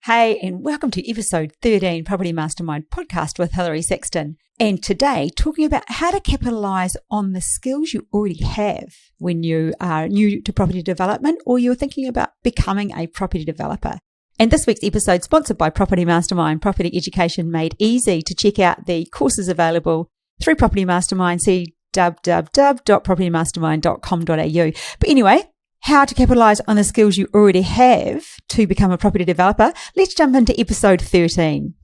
Hey, and welcome to episode 13 Property Mastermind podcast with Hilary Sexton. And today, talking about how to capitalize on the skills you already have when you are new to property development or you're thinking about becoming a property developer. And this week's episode sponsored by Property Mastermind, property education made easy. To check out the courses available through Property Mastermind, see www.propertymastermind.com.au. But anyway, how to capitalize on the skills you already have to become a property developer. Let's jump into episode 13.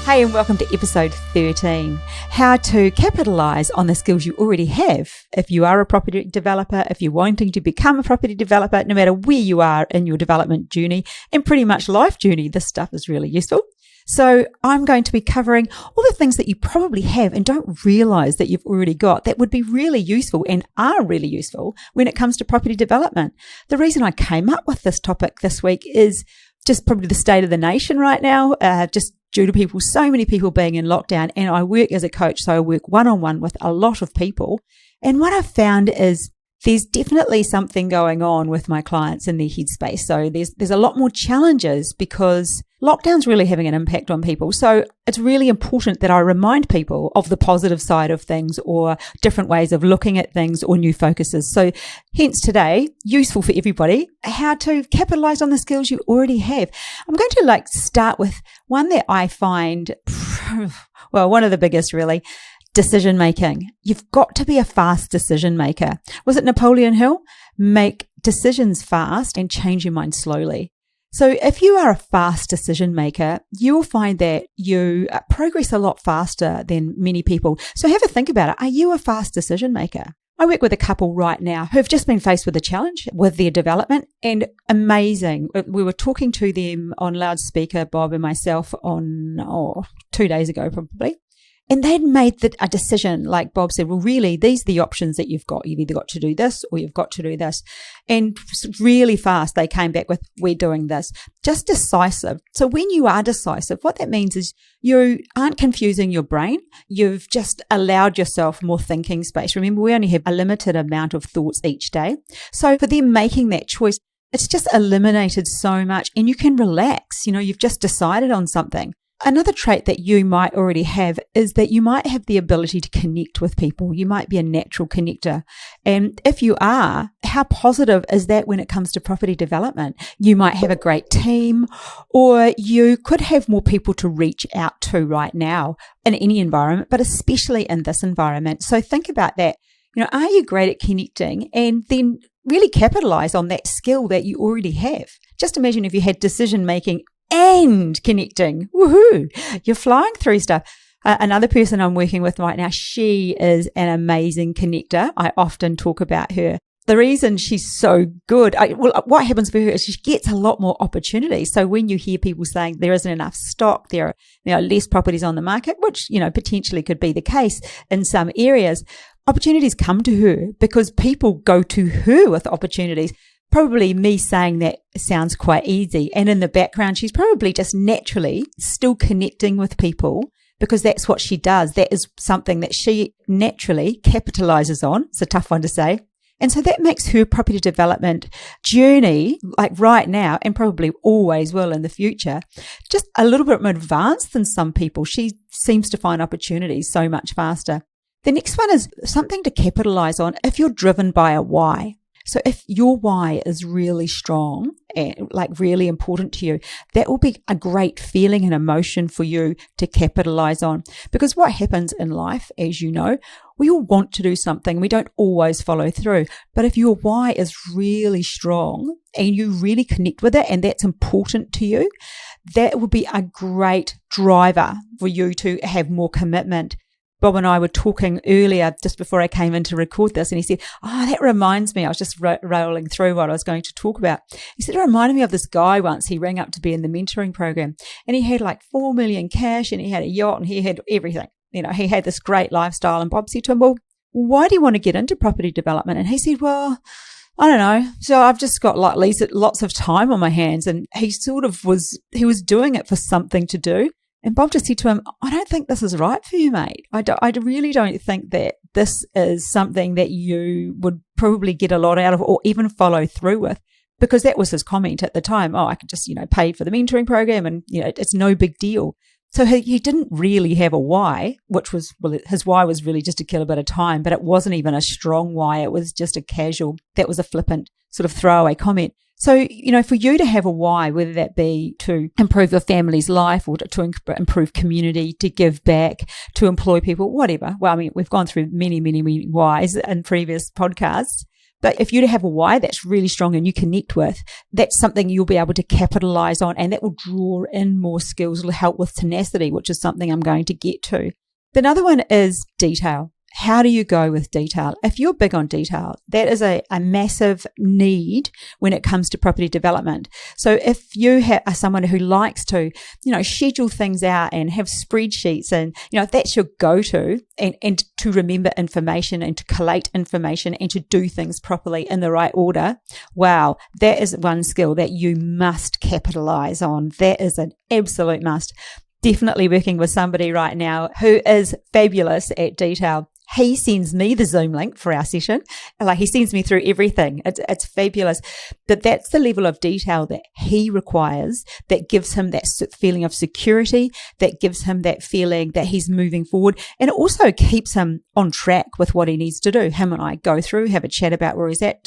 Hey, and welcome to episode 13, how to capitalize on the skills you already have. If you are a property developer, if you're wanting to become a property developer, no matter where you are in your development journey and pretty much life journey, this stuff is really useful. So I'm going to be covering all the things that you probably have and don't realize that you've already got that would be really useful and are really useful when it comes to property development. The reason I came up with this topic this week is just probably the state of the nation right now, just due to so many people being in lockdown. And I work as a coach, so I work one-on-one with a lot of people. And what I've found is there's definitely something going on with my clients in their headspace. So there's a lot more challenges because lockdown's really having an impact on people. So it's really important that I remind people of the positive side of things or different ways of looking at things or new focuses. So hence today, useful for everybody, how to capitalize on the skills you already have. I'm going to start with one that I find, one of the biggest really, decision making. You've got to be a fast decision maker. Was it Napoleon Hill? Make decisions fast and change your mind slowly. So if you are a fast decision maker, you'll find that you progress a lot faster than many people. So have a think about it. Are you a fast decision maker? I work with a couple right now who've just been faced with a challenge with their development, and amazing. We were talking to them on loudspeaker, Bob and myself, on 2 days ago probably. And they'd made a decision, like Bob said, well, really, these are the options that you've got. You've either got to do this or you've got to do this. And really fast, they came back with, we're doing this. Just decisive. So when you are decisive, what that means is you aren't confusing your brain. You've just allowed yourself more thinking space. Remember, we only have a limited amount of thoughts each day. So for them making that choice, it's just eliminated so much and you can relax. You've just decided on something. Another trait that you might already have is that you might have the ability to connect with people. You might be a natural connector. And if you are, how positive is that when it comes to property development? You might have a great team, or you could have more people to reach out to right now in any environment, but especially in this environment. So think about that. Are you great at connecting? And then really capitalize on that skill that you already have. Just imagine if you had decision making and connecting. Woohoo! You're flying through stuff. Another person I'm working with right now, she is an amazing connector. I often talk about her. The reason she's so good, what happens for her is she gets a lot more opportunities. So when you hear people saying there isn't enough stock, there are less properties on the market, which, potentially could be the case in some areas, opportunities come to her because people go to her with opportunities. Probably me saying that sounds quite easy. And in the background, she's probably just naturally still connecting with people because that's what she does. That is something that she naturally capitalizes on. It's a tough one to say. And so that makes her property development journey, like right now, and probably always will in the future, just a little bit more advanced than some people. She seems to find opportunities so much faster. The next one is something to capitalize on if you're driven by a why. So if your why is really strong and really important to you, that will be a great feeling and emotion for you to capitalize on. Because what happens in life, as you know, we all want to do something. We don't always follow through. But if your why is really strong and you really connect with it and that's important to you, that will be a great driver for you to have more commitment. Bob and I were talking earlier just before I came in to record this, and he said, that reminds me, I was just rolling through what I was going to talk about. He said, it reminded me of this guy once. He rang up to be in the mentoring program, and he had 4 million cash, and he had a yacht, and he had everything. He had this great lifestyle. And Bob said to him, well, why do you want to get into property development? And he said, well, I don't know. So I've just got lots of time on my hands. And he was doing it for something to do. And Bob just said to him, I don't think this is right for you, mate. I really don't think that this is something that you would probably get a lot out of or even follow through with. Because that was his comment at the time. Oh, I could just, pay for the mentoring program and, it's no big deal. So he didn't really have a why, his why was really just to kill a bit of time, but it wasn't even a strong why. It was just that was a flippant sort of throwaway comment. So, for you to have a why, whether that be to improve your family's life or to improve community, to give back, to employ people, whatever. Well, we've gone through many, many, many whys in previous podcasts. But if you have a why that's really strong and you connect with, that's something you'll be able to capitalize on, and that will draw in more skills. It'll help with tenacity, which is something I'm going to get to. The other one is detail. How do you go with detail? If you're big on detail, that is a massive need when it comes to property development. So if you are someone who likes to, schedule things out and have spreadsheets and, if that's your go-to and to remember information and to collate information and to do things properly in the right order, wow, that is one skill that you must capitalize on. That is an absolute must. Definitely working with somebody right now who is fabulous at detail. He sends me the Zoom link for our session. He sends me through everything. It's fabulous. But that's the level of detail that he requires that gives him that feeling of security, that gives him that feeling that he's moving forward. And it also keeps him on track with what he needs to do. Him and I go through, have a chat about where he's at,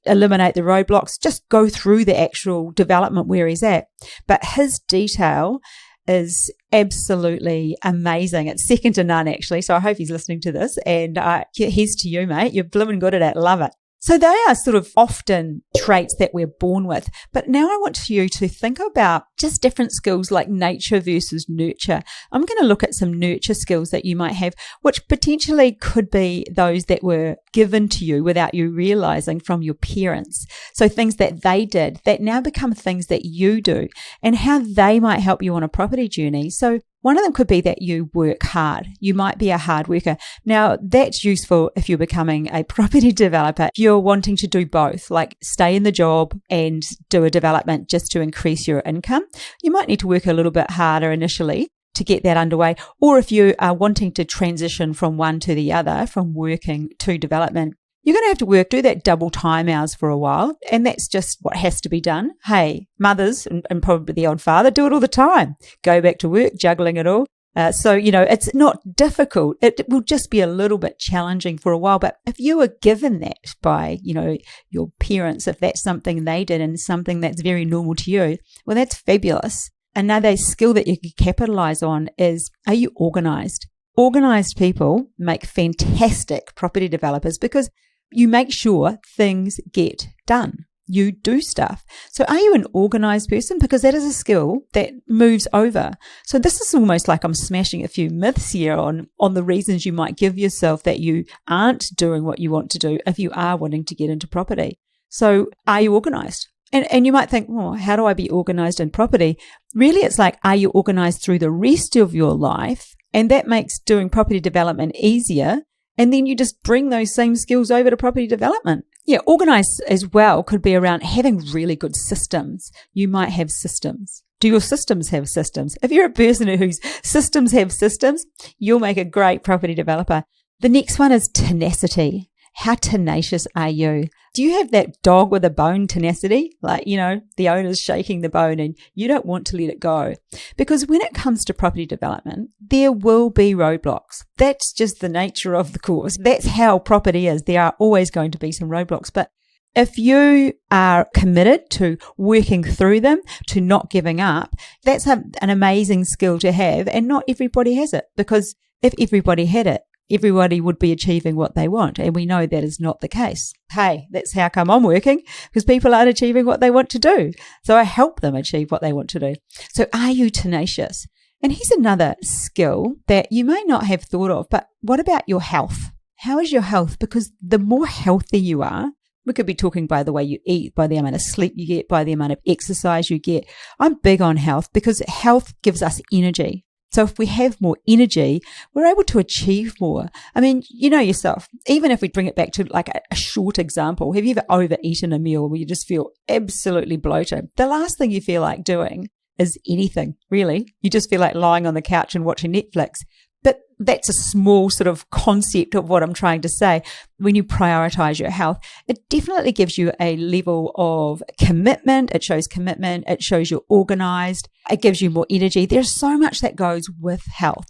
eliminate the roadblocks, just go through the actual development where he's at. But his detail is absolutely amazing. It's second to none, actually. So I hope he's listening to this. And here's to you, mate. You're blooming good at it. Love it. So they are sort of often traits that we're born with. But now I want you to think about just different skills like nature versus nurture. I'm going to look at some nurture skills that you might have, which potentially could be those that were given to you without you realizing from your parents. So things that they did that now become things that you do, and how they might help you on a property journey. So one of them could be that you work hard. You might be a hard worker. Now, that's useful if you're becoming a property developer. If you're wanting to do both, like stay in the job and do a development just to increase your income, you might need to work a little bit harder initially to get that underway. Or if you are wanting to transition from one to the other, from working to development, you're going to have to do that double time hours for a while. And that's just what has to be done. Hey, mothers and probably the old father do it all the time. Go back to work, juggling it all. So it's not difficult. It will just be a little bit challenging for a while. But if you were given that by, your parents, if that's something they did and something that's very normal to you, well, that's fabulous. Another skill that you could capitalize on is, are you organized? Organized people make fantastic property developers because you make sure things get done. You do stuff. So are you an organized person? Because that is a skill that moves over. So this is almost like I'm smashing a few myths here on the reasons you might give yourself that you aren't doing what you want to do if you are wanting to get into property. So are you organized? And you might think, well, how do I be organized in property? Really, it's like, are you organized through the rest of your life? And that makes doing property development easier. And then you just bring those same skills over to property development. Yeah, organized as well could be around having really good systems. You might have systems. Do your systems have systems? If you're a person whose systems have systems, you'll make a great property developer. The next one is tenacity. How tenacious are you? Do you have that dog with a bone tenacity? Like, the owner's shaking the bone and you don't want to let it go. Because when it comes to property development, there will be roadblocks. That's just the nature of the course. That's how property is. There are always going to be some roadblocks. But if you are committed to working through them, to not giving up, that's an amazing skill to have. And not everybody has it. Because if everybody had it, everybody would be achieving what they want. And we know that is not the case. Hey, that's how come I'm working, because people aren't achieving what they want to do. So I help them achieve what they want to do. So are you tenacious? And here's another skill that you may not have thought of, but what about your health? How is your health? Because the more healthy you are, we could be talking by the way you eat, by the amount of sleep you get, by the amount of exercise you get. I'm big on health because health gives us energy. So if we have more energy, we're able to achieve more. I mean, you know yourself, even if we bring it back to like a short example, have you ever overeaten a meal where you just feel absolutely bloated? The last thing you feel like doing is anything, really. You just feel like lying on the couch and watching Netflix. But that's a small sort of concept of what I'm trying to say. When you prioritize your health, it definitely gives you a level of commitment. It shows commitment. It shows you're organized. It gives you more energy. There's so much that goes with health.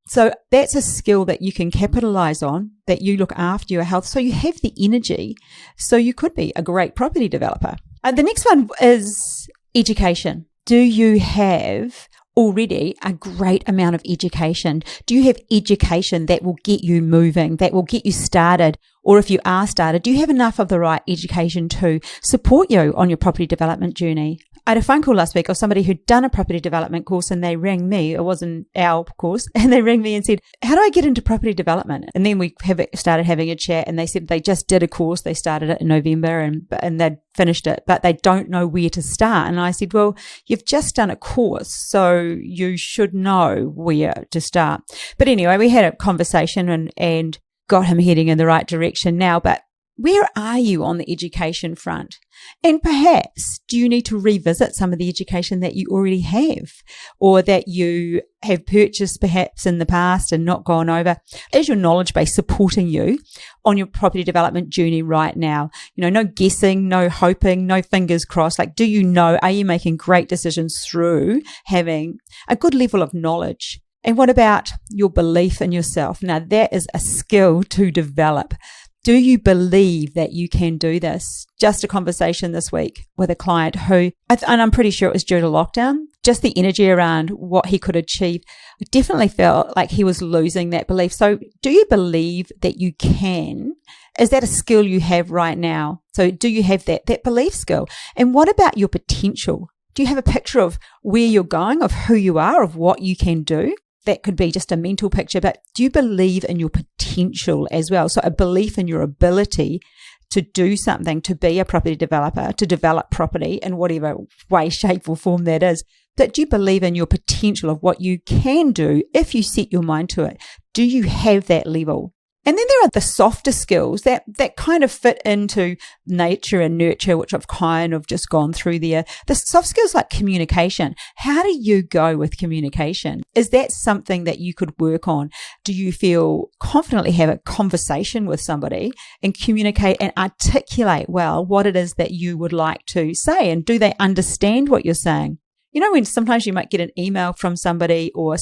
So that's a skill that you can capitalize on, that you look after your health. So you have the energy. So you could be a great property developer. The next one is education. Do you have already a great amount of education? Do you have education that will get you moving, that will get you started? Or if you are started, do you have enough of the right education to support you on your property development journey? I had a phone call last week of somebody who'd done a property development course, and they rang me. It wasn't our course. And they rang me and said, how do I get into property development? And then we started having a chat, and they said they just did a course. They started it in November and they'd finished it, but they don't know where to start. And I said, well, you've just done a course, so you should know where to start. But anyway, we had a conversation and got him heading in the right direction now. But where are you on the education front? And perhaps do you need to revisit some of the education that you already have, or that you have purchased perhaps in the past and not gone over? Is your knowledge base supporting you on your property development journey right now? No guessing, no hoping, no fingers crossed. Like, do you know, are you making great decisions through having a good level of knowledge? And what about your belief in yourself? Now, that is a skill to develop. Do you believe that you can do this? Just a conversation this week with a client who, and I'm pretty sure it was due to lockdown, just the energy around what he could achieve, I definitely felt like he was losing that belief. So do you believe that you can? Is that a skill you have right now? So do you have that belief skill? And what about your potential? Do you have a picture of where you're going, of who you are, of what you can do? That could be just a mental picture, but do you believe in your potential as well? So a belief in your ability to do something, to be a property developer, to develop property in whatever way, shape or form that is. That do you believe in your potential of what you can do if you set your mind to it? Do you have that level? And then there are the softer skills that kind of fit into nature and nurture, which I've kind of just gone through there. The soft skills like communication. How do you go with communication? Is that something that you could work on? Do you feel confidently have a conversation with somebody and communicate and articulate well what it is that you would like to say? And do they understand what you're saying? When sometimes you might get an email from somebody or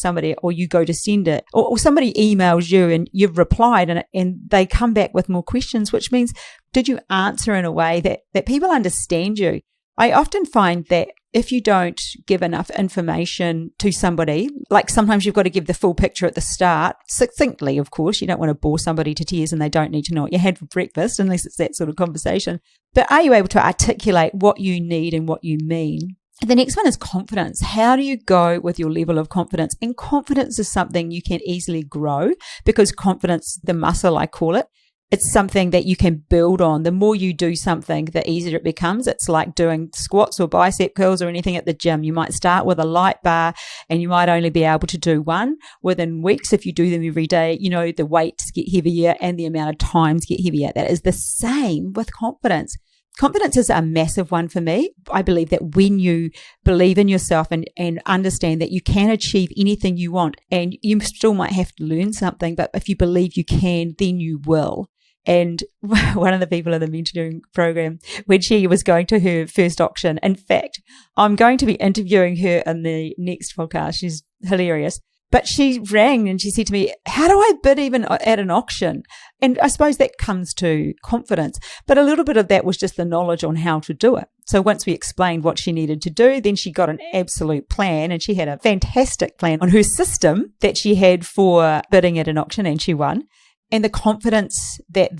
you go to send it, or somebody emails you and you've replied and they come back with more questions, which means, did you answer in a way that people understand you? I often find that if you don't give enough information to somebody, like sometimes you've got to give the full picture at the start, succinctly, of course. You don't want to bore somebody to tears and they don't need to know what you had for breakfast, unless it's that sort of conversation. But are you able to articulate what you need and what you mean? The next one is confidence. How do you go with your level of confidence? And confidence is something you can easily grow, because confidence, the muscle I call it, it's something that you can build on. The more you do something, the easier it becomes. It's like doing squats or bicep curls or anything at the gym. You might start with a light bar and you might only be able to do one. Within weeks, if you do them every day, the weights get heavier and the amount of times get heavier. That is the same with confidence. Confidence is a massive one for me. I believe that when you believe in yourself and understand that you can achieve anything you want, and you still might have to learn something, but if you believe you can, then you will. And one of the people in the mentoring program, when she was going to her first auction, in fact, I'm going to be interviewing her in the next podcast. She's hilarious. But she rang and she said to me, how do I bid even at an auction? And I suppose that comes to confidence. But a little bit of that was just the knowledge on how to do it. So once we explained what she needed to do, then she got an absolute plan, and she had a fantastic plan on her system that she had for bidding at an auction, and she won. And the confidence that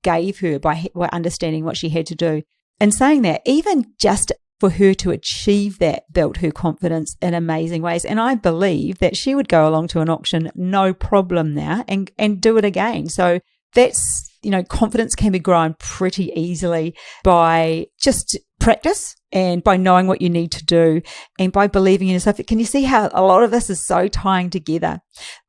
gave her by understanding what she had to do. And saying that, even just for her to achieve that built her confidence in amazing ways. And I believe that she would go along to an auction, no problem now, and do it again. So that's, confidence can be grown pretty easily by just practice and by knowing what you need to do and by believing in yourself. Can you see how a lot of this is so tying together?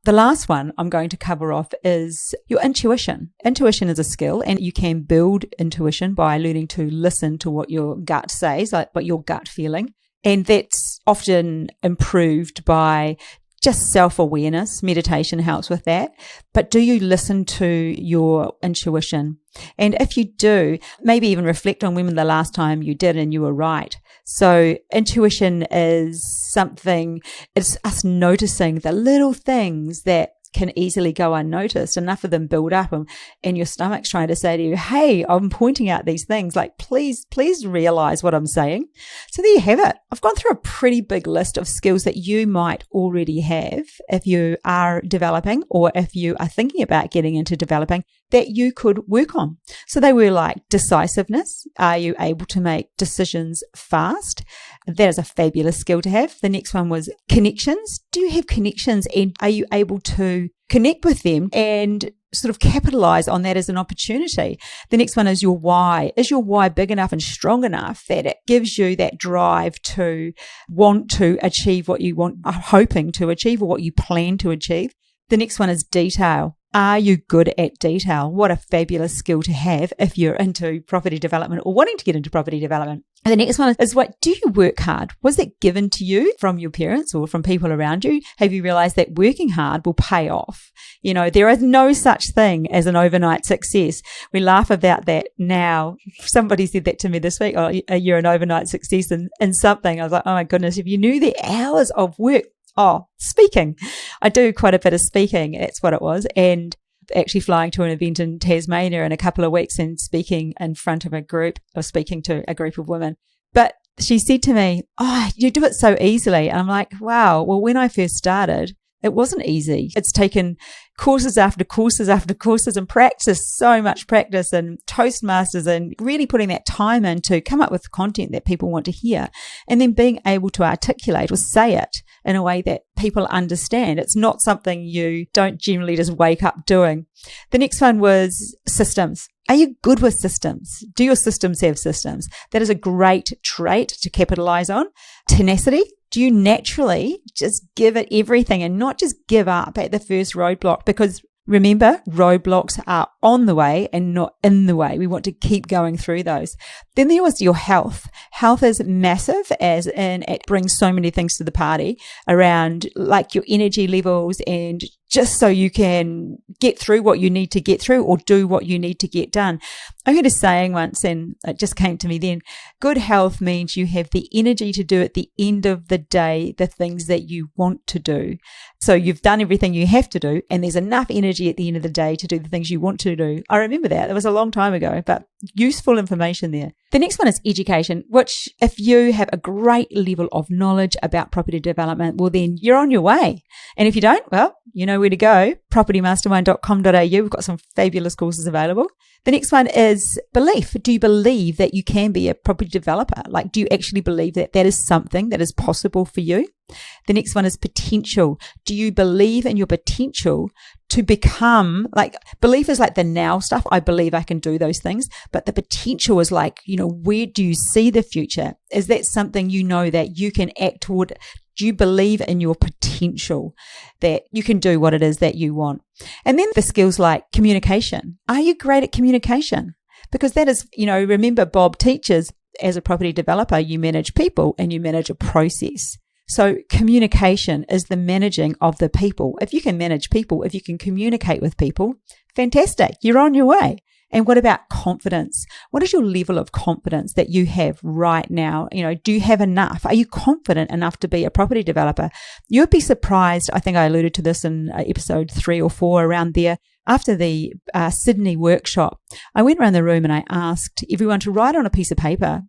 The last one I'm going to cover off is your intuition. Intuition is a skill, and you can build intuition by learning to listen to what your gut says, like what your gut feeling. And that's often improved by just self-awareness. Meditation helps with that. But do you listen to your intuition? And if you do, maybe even reflect on when the last time you did and you were right. So intuition is something, it's us noticing the little things that can easily go unnoticed. Enough of them build up and your stomach's trying to say to you, hey, I'm pointing out these things, like please realize what I'm saying. So there you have it. I've gone through a pretty big list of skills that you might already have if you are developing or if you are thinking about getting into developing that you could work on. So they were like decisiveness. Are you able to make decisions fast? That is a fabulous skill to have. The next one was connections. Do you have connections and are you able to connect with them and sort of capitalize on that as an opportunity? The next one is your why. Is your why big enough and strong enough that it gives you that drive to want to achieve what you want, hoping to achieve or what you plan to achieve? The next one is detail. Are you good at detail? What a fabulous skill to have if you're into property development or wanting to get into property development. And the next one is do you work hard? Was that given to you from your parents or from people around you? Have you realized that working hard will pay off? You know, there is no such thing as an overnight success. We laugh about that now. Somebody said that to me this week. Oh, you're an overnight success in something. I was like, oh my goodness, if you knew the hours of work. Oh, speaking. I do quite a bit of speaking. That's what it was. And actually flying to an event in Tasmania in a couple of weeks and speaking in front of a group or speaking to a group of women. But she said to me, oh, you do it so easily. And I'm like, wow, well, when I first started, it wasn't easy. It's taken courses after courses after courses and practice, so much practice and Toastmasters and really putting that time in to come up with content that people want to hear and then being able to articulate or say it in a way that people understand. It's not something you don't generally just wake up doing. The next one was systems. Are you good with systems? Do your systems have systems? That is a great trait to capitalize on. Tenacity. Do you naturally just give it everything and not just give up at the first roadblock? Because remember, roadblocks are on the way and not in the way. We want to keep going through those. Then there was your health. Health is massive, as in it brings so many things to the party around like your energy levels and just so you can get through what you need to get through or do what you need to get done. I heard a saying once and it just came to me then. Good health means you have the energy to do at the end of the day the things that you want to do. So you've done everything you have to do and there's enough energy at the end of the day to do the things you want to do. I remember that. It was a long time ago, but useful information there. The next one is education, which if you have a great level of knowledge about property development, well, then you're on your way. And if you don't, well, you know where to go, propertymastermind.com.au. We've got some fabulous courses available. The next one is belief. Do you believe that you can be a property developer? Like, do you actually believe that that is something that is possible for you? The next one is potential. Do you believe in your potential to become, like, belief is like the now stuff. I believe I can do those things. But the potential is like, you know, where do you see the future? Is that something you know that you can act toward? Do you believe in your potential that you can do what it is that you want? And then the skills like communication. Are you great at communication? Because that is, you know, remember Bob teaches as a property developer, you manage people and you manage a process. So communication is the managing of the people. If you can manage people, if you can communicate with people, fantastic. You're on your way. And what about confidence? What is your level of confidence that you have right now? You know, do you have enough? Are you confident enough to be a property developer? You'd be surprised. I think I alluded to this in episode 3 or 4 around there. After the Sydney workshop, I went around the room and I asked everyone to write on a piece of paper,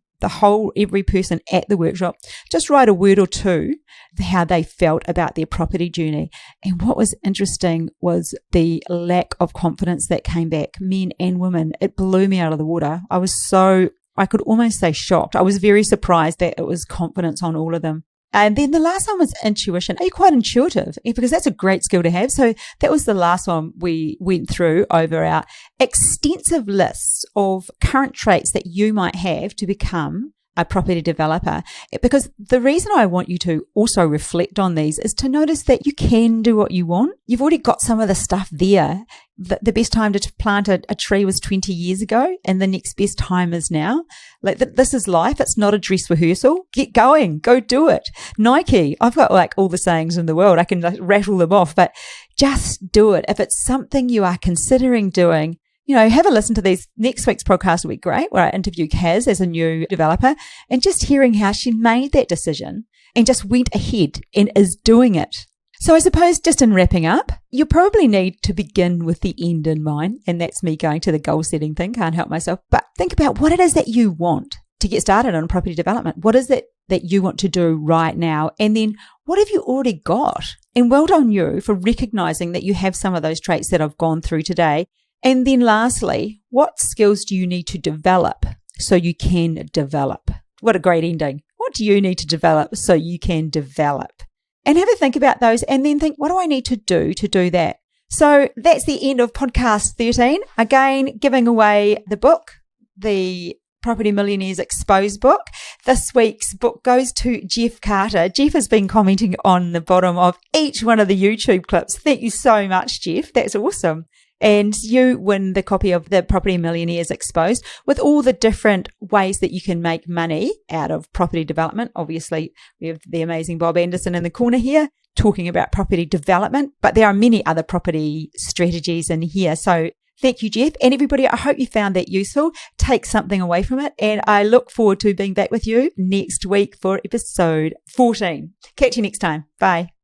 every person at the workshop, just write a word or two, how they felt about their property journey. And what was interesting was the lack of confidence that came back, men and women. It blew me out of the water. I could almost say shocked. I was very surprised that it was confidence on all of them. And then the last one was intuition. Are you quite intuitive? Because that's a great skill to have. So that was the last one we went through over our extensive list of current traits that you might have to become a property developer, because the reason I want you to also reflect on these is to notice that you can do what you want. You've already got some of the stuff there. The best time to plant a tree was 20 years ago, and the next best time is now. Like, this is life. It's not a dress rehearsal. Get going. Go do it. Nike. I've got like all the sayings in the world. I can rattle them off, but just do it. If it's something you are considering doing, have a listen to these. Next week's podcast will be great, where I interview Kaz as a new developer, and just hearing how she made that decision and just went ahead and is doing it. So I suppose, just in wrapping up, you probably need to begin with the end in mind. And that's me going to the goal setting thing. Can't help myself. But think about what it is that you want to get started on property development. What is it that you want to do right now? And then what have you already got? And well done you for recognizing that you have some of those traits that I've gone through today. And then lastly, what skills do you need to develop so you can develop? What a great ending. What do you need to develop so you can develop? And have a think about those, and then think, what do I need to do that? So that's the end of podcast 13. Again, giving away the book, the Property Millionaires Exposed book. This week's book goes to Jeff Carter. Jeff has been commenting on the bottom of each one of the YouTube clips. Thank you so much, Jeff. That's awesome. And you win the copy of the Property Millionaires Exposed with all the different ways that you can make money out of property development. Obviously, we have the amazing Bob Anderson in the corner here talking about property development, but there are many other property strategies in here. So thank you, Jeff. And everybody, I hope you found that useful. Take something away from it. And I look forward to being back with you next week for episode 14. Catch you next time. Bye.